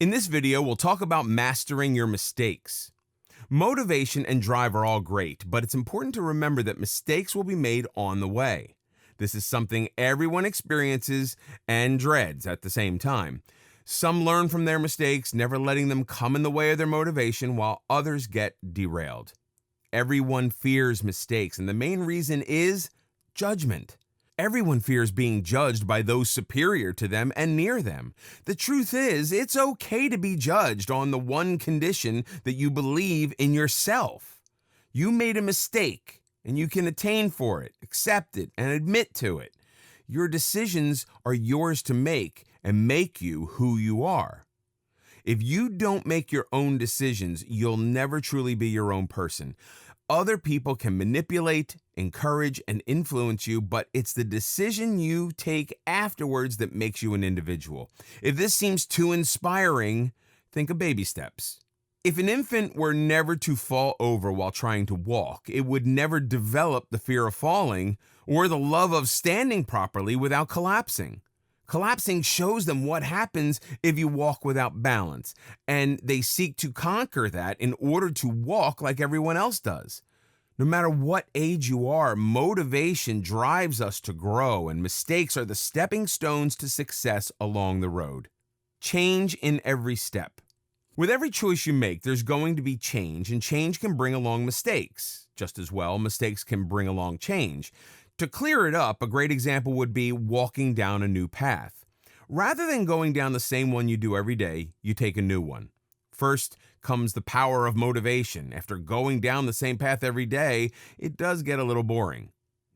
In this video, we'll talk about mastering your mistakes. Motivation and drive are all great, but it's important to remember that mistakes will be made on the way. This is something everyone experiences and dreads at the same time. Some learn from their mistakes, never letting them come in the way of their motivation, while others get derailed. Everyone fears mistakes, and the main reason is judgment. Everyone fears being judged by those superior to them and near them. The truth is, it's okay to be judged on the one condition that you believe in yourself. You made a mistake, and you can atone for it, accept it, and admit to it. Your decisions are yours to make and make you who you are. If you don't make your own decisions, you'll never truly be your own person. Other people can manipulate, encourage, and influence you, but it's the decision you take afterwards that makes you an individual. If this seems too inspiring, think of baby steps. If an infant were never to fall over while trying to walk, it would never develop the fear of falling or the love of standing properly without collapsing. Collapsing shows them what happens if you walk without balance, and they seek to conquer that in order to walk like everyone else does. No matter what age you are, motivation drives us to grow, and mistakes are the stepping stones to success along the road. Change in every step. With every choice you make, there's going to be change, and change can bring along mistakes. Just as well, mistakes can bring along change. To clear it up, a great example would be walking down a new path. Rather than going down the same one you do every day, you take a new one. First comes the power of motivation. After going down the same path every day, it does get a little boring.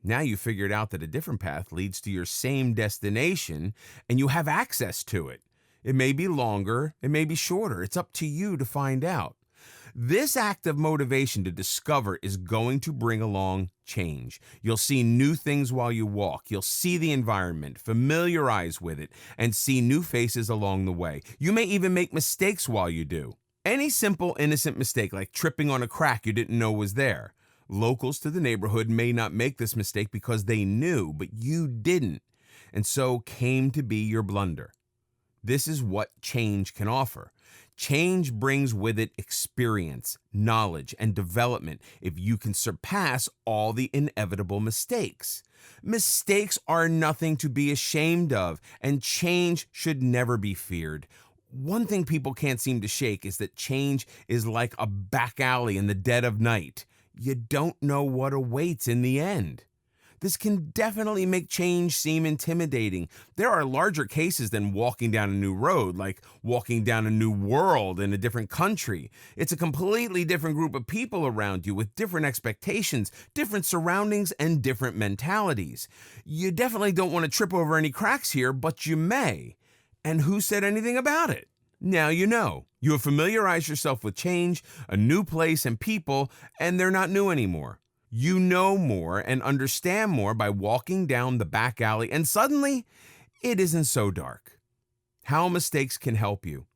Now you figured out that a different path leads to your same destination, and you have access to it. It may be longer, it may be shorter. It's up to you to find out. This act of motivation to discover is going to bring along change. You'll see new things while you walk. You'll see the environment, familiarize with it, and see new faces along the way. You may even make mistakes while you do. Any simple, innocent mistake like tripping on a crack you didn't know was there. Locals to the neighborhood may not make this mistake because they knew, but you didn't, and so came to be your blunder. This is what change can offer. Change brings with it experience, knowledge, and development if you can surpass all the inevitable mistakes. Mistakes are nothing to be ashamed of, and change should never be feared. One thing people can't seem to shake is that change is like a back alley in the dead of night. You don't know what awaits in the end. This can definitely make change seem intimidating. There are larger cases than walking down a new road, like walking down a new world in a different country. It's a completely different group of people around you with different expectations, different surroundings, and different mentalities. You definitely don't want to trip over any cracks here, but you may. And who said anything about it? Now you know. You have familiarized yourself with change, a new place, and people, and they're not new anymore. You know more and understand more by walking down the back alley, and suddenly, it isn't so dark. How mistakes can help you.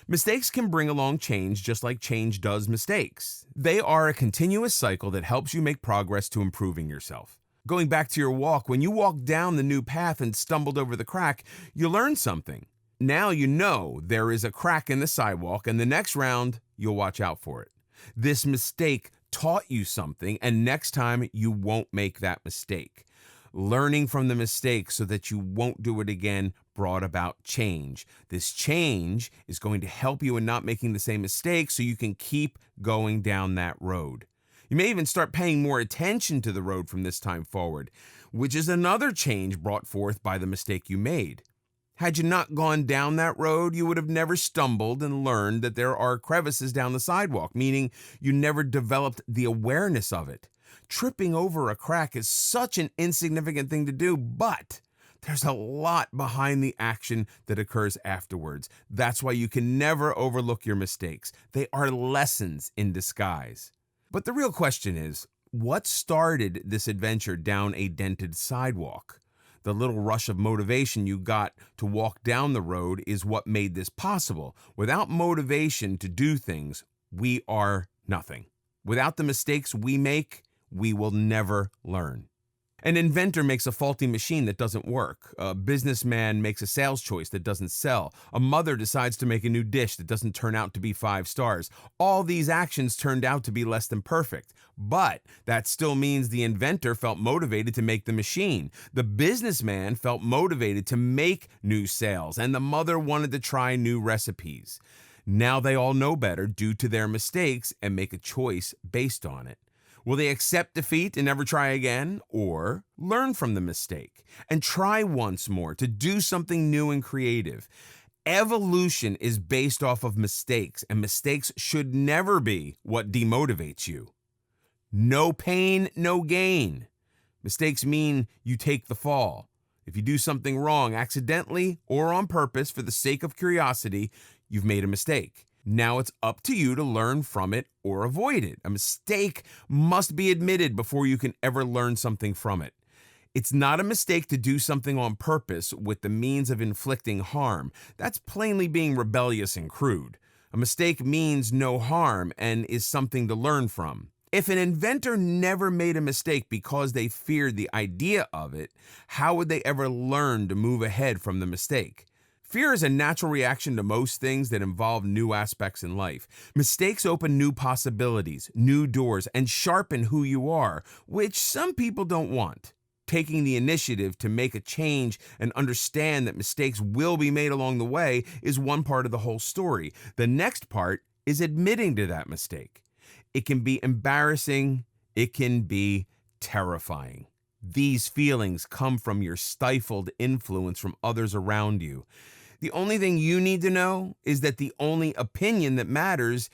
Mistakes can bring along change just like change does mistakes. They are a continuous cycle that helps you make progress to improving yourself. Going back to your walk, when you walked down the new path and stumbled over the crack, you learned something. Now you know there is a crack in the sidewalk, and the next round, you'll watch out for it. This mistake taught you something, and next time you won't make that mistake. Learning from the mistake so that you won't do it again brought about change. This change is going to help you in not making the same mistake so you can keep going down that road. You may even start paying more attention to the road from this time forward, which is another change brought forth by the mistake you made. Had you not gone down that road, you would have never stumbled and learned that there are crevices down the sidewalk, meaning you never developed the awareness of it. Tripping over a crack is such an insignificant thing to do, but there's a lot behind the action that occurs afterwards. That's why you can never overlook your mistakes. They are lessons in disguise. But the real question is, what started this adventure down a dented sidewalk? The little rush of motivation you got to walk down the road is what made this possible. Without motivation to do things, we are nothing. Without the mistakes we make, we will never learn. An inventor makes a faulty machine that doesn't work. A businessman makes a sales choice that doesn't sell. A mother decides to make a new dish that doesn't turn out to be 5 stars. All these actions turned out to be less than perfect. But that still means the inventor felt motivated to make the machine. The businessman felt motivated to make new sales, and the mother wanted to try new recipes. Now they all know better due to their mistakes and make a choice based on it. Will they accept defeat and never try again, or learn from the mistake and try once more to do something new and creative? Evolution is based off of mistakes, and mistakes should never be what demotivates you. No pain, no gain. Mistakes mean you take the fall. If you do something wrong accidentally or on purpose for the sake of curiosity, you've made a mistake. Now it's up to you to learn from it or avoid it. A mistake must be admitted before you can ever learn something from it. It's not a mistake to do something on purpose with the means of inflicting harm. That's plainly being rebellious and crude. A mistake means no harm and is something to learn from. If an inventor never made a mistake because they feared the idea of it, how would they ever learn to move ahead from the mistake? Fear is a natural reaction to most things that involve new aspects in life. Mistakes open new possibilities, new doors, and sharpen who you are, which some people don't want. Taking the initiative to make a change and understand that mistakes will be made along the way is one part of the whole story. The next part is admitting to that mistake. It can be embarrassing. It can be terrifying. These feelings come from your stifled influence from others around you. The only thing you need to know is that the only opinion that matters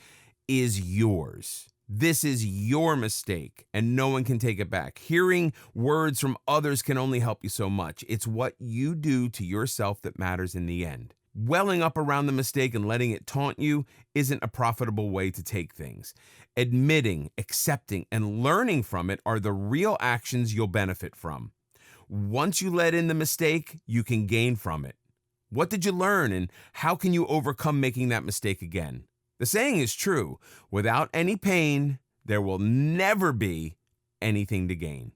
is yours. This is your mistake, and no one can take it back. Hearing words from others can only help you so much. It's what you do to yourself that matters in the end. Welling up around the mistake and letting it taunt you isn't a profitable way to take things. Admitting, accepting, and learning from it are the real actions you'll benefit from. Once you let in the mistake, you can gain from it. What did you learn, and how can you overcome making that mistake again? The saying is true: without any pain, there will never be anything to gain.